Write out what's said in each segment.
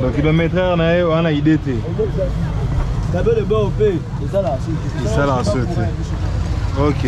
Donc kilomètre on a idée. D'abord le bord au pays, c'est ça la suite. C'est ça la suite. Ok.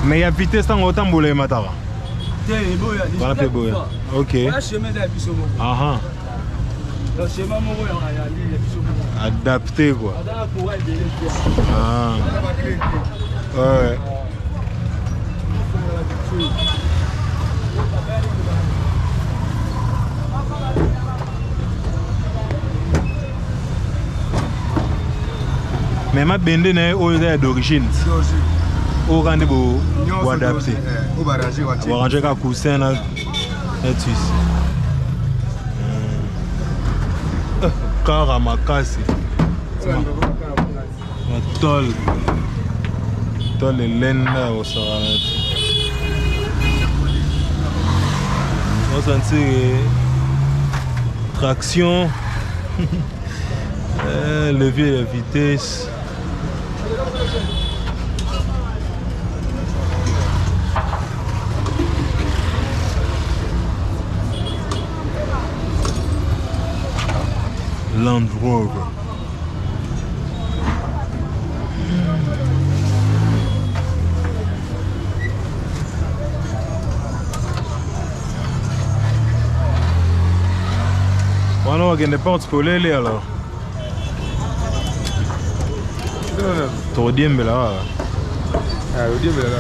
Mais il y a vitesse dans autant de matara. Voilà, c'est beau. Ok. Ah. Le chemin adapté quoi. Ah. Ouais. Mais ma bende est d'origine. Au rendez-vous, vous adapter. Vous arranger un coussin là. Karamakasi. Tol. Tol et laine là au Saramet. On sentit traction. Levier de vitesse. Land Rover. Voilà, on a des portes pour les alors. Trop bien, mais là. Ah, le bien, mais là.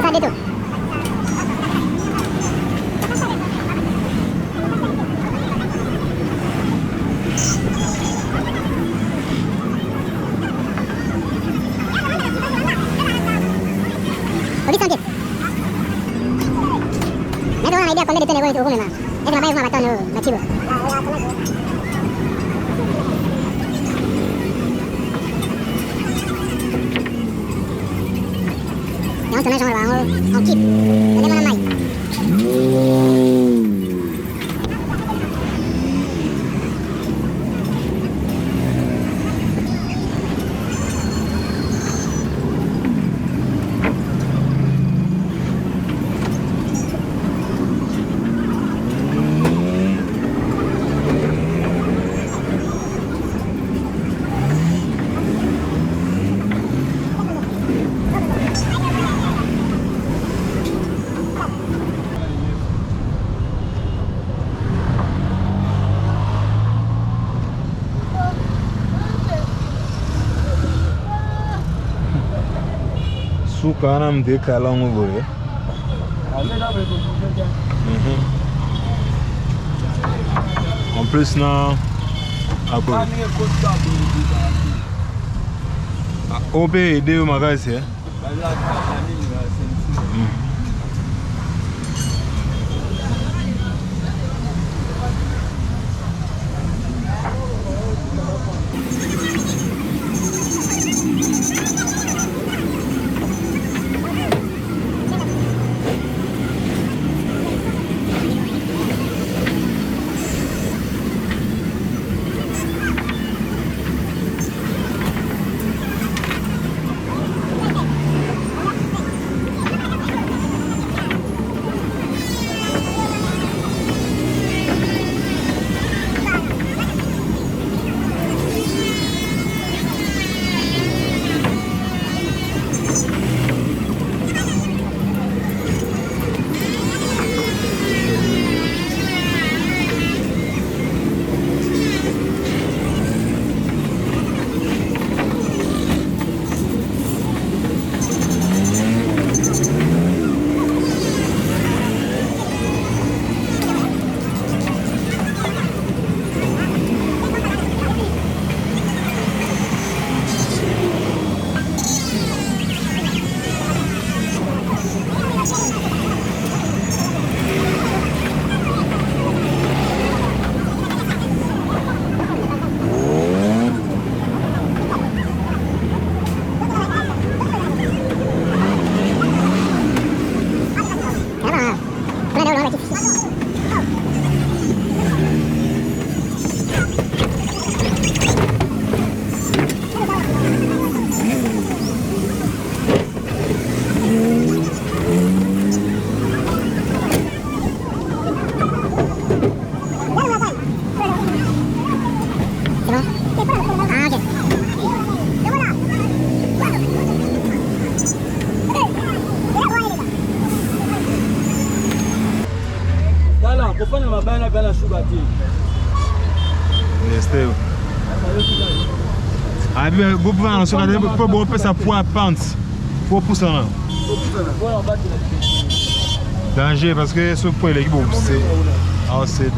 Tadi tu. Pergi sampai. Mereka orang idea kalau dia tu nego itu hukum memang. Mereka nak bayar rumah batan tu, macam tu. Yang sana sama orang, orang keep. Ada mana mai? Suka nam de kalang over. En plus na après on peut aider au magasin. Abi go prendre sur la pour bon ça pour pente pour pousser là. Danger parce que ce point l'équipe c'est ACD.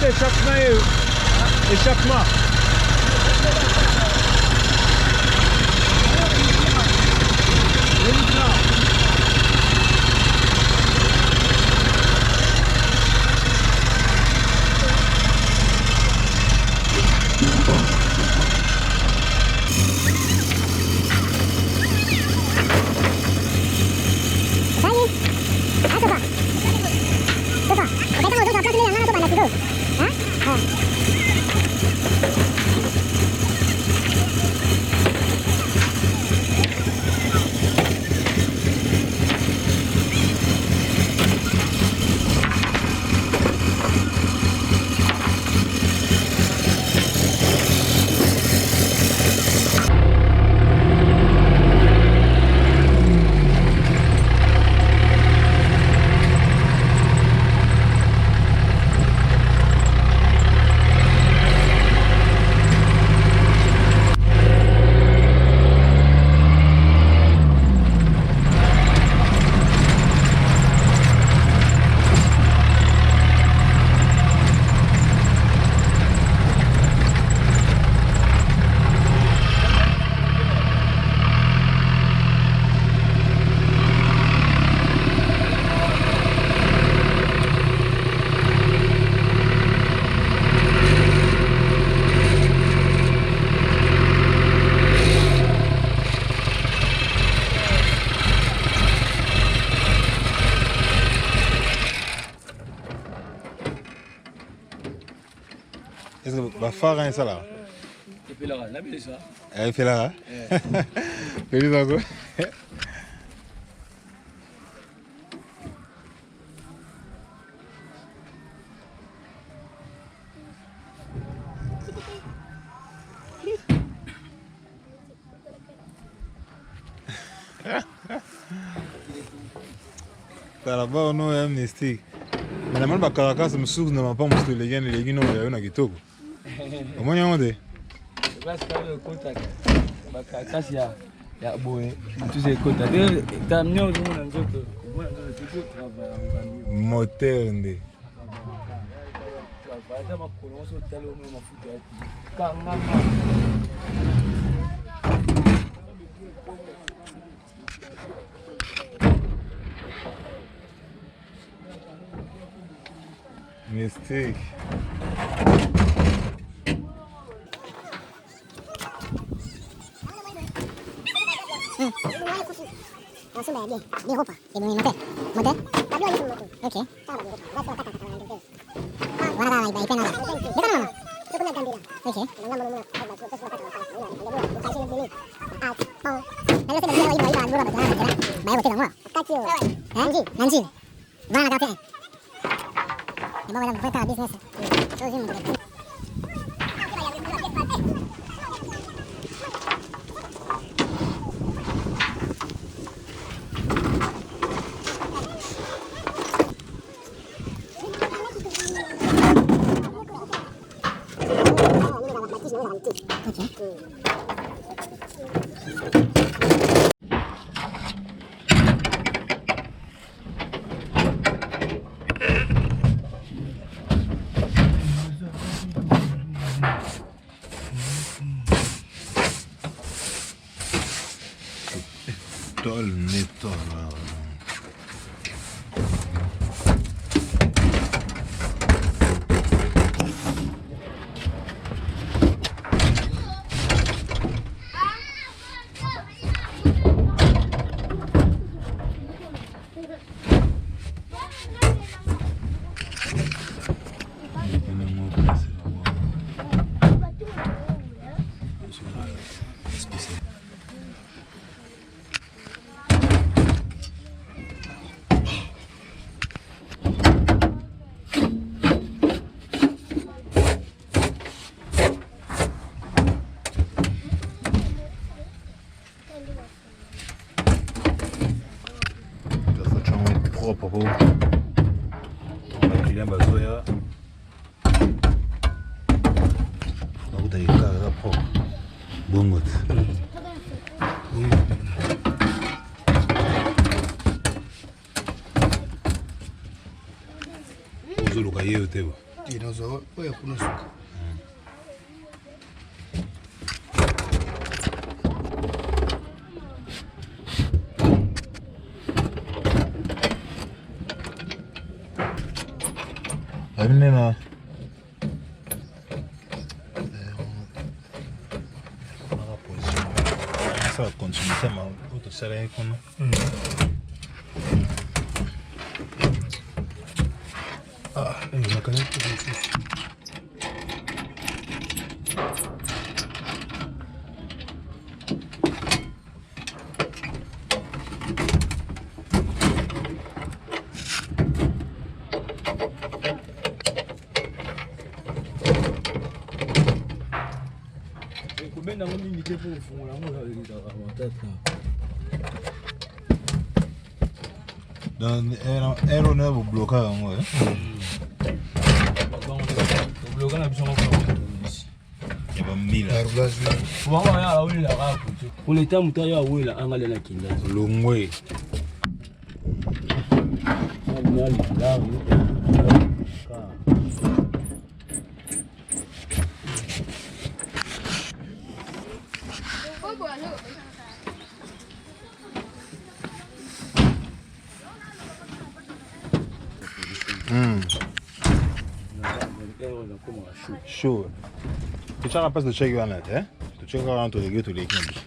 échappement. Est-ce que va faire ça là? Et puis là, la belle ça. Elle fait là. Feliz encore. Là-bas, on a un amnistie. Mais la malle Caracas me souffle, ne m'a pas montré les gains et les guinées, on a un kitoko. Comment y a-on dit? Je vais faire le contact. Caracas, il y a boé. Tous ces contacts. Tu as mis au monde un autre. Moteur, on dit. Mystique. Langsung bien, bien repas. C'est bon, moteur. Moteur? Ok. Voilà, il va y peine là. D'accord, maman. Ok. Nanti. Voilà la carte. Et bon, madame, vous faites un business. Tol, netol. Propre. On a client bazoya. On a des carrés propres. Bon mot. Vous le voyez au thé. Dinosaur, oya kuna suka. Abine na. Ça va continuer ça, mais autre ça là qu'on. Ah, on a quand même tout ça. Combien d'années limité pour le fond là, moi en tête là. Dans aéro na bu bloquer en ouais. Bon, le bloquant la besoin encore ici. Il y a 1000 là. Bon, on va aller là là. Pour les temps muta ya oui là angale na kinda. Longwe. Là. Chaud. Tu as la place de checker en net, hein? Tu checkes entre les gars tous les clients.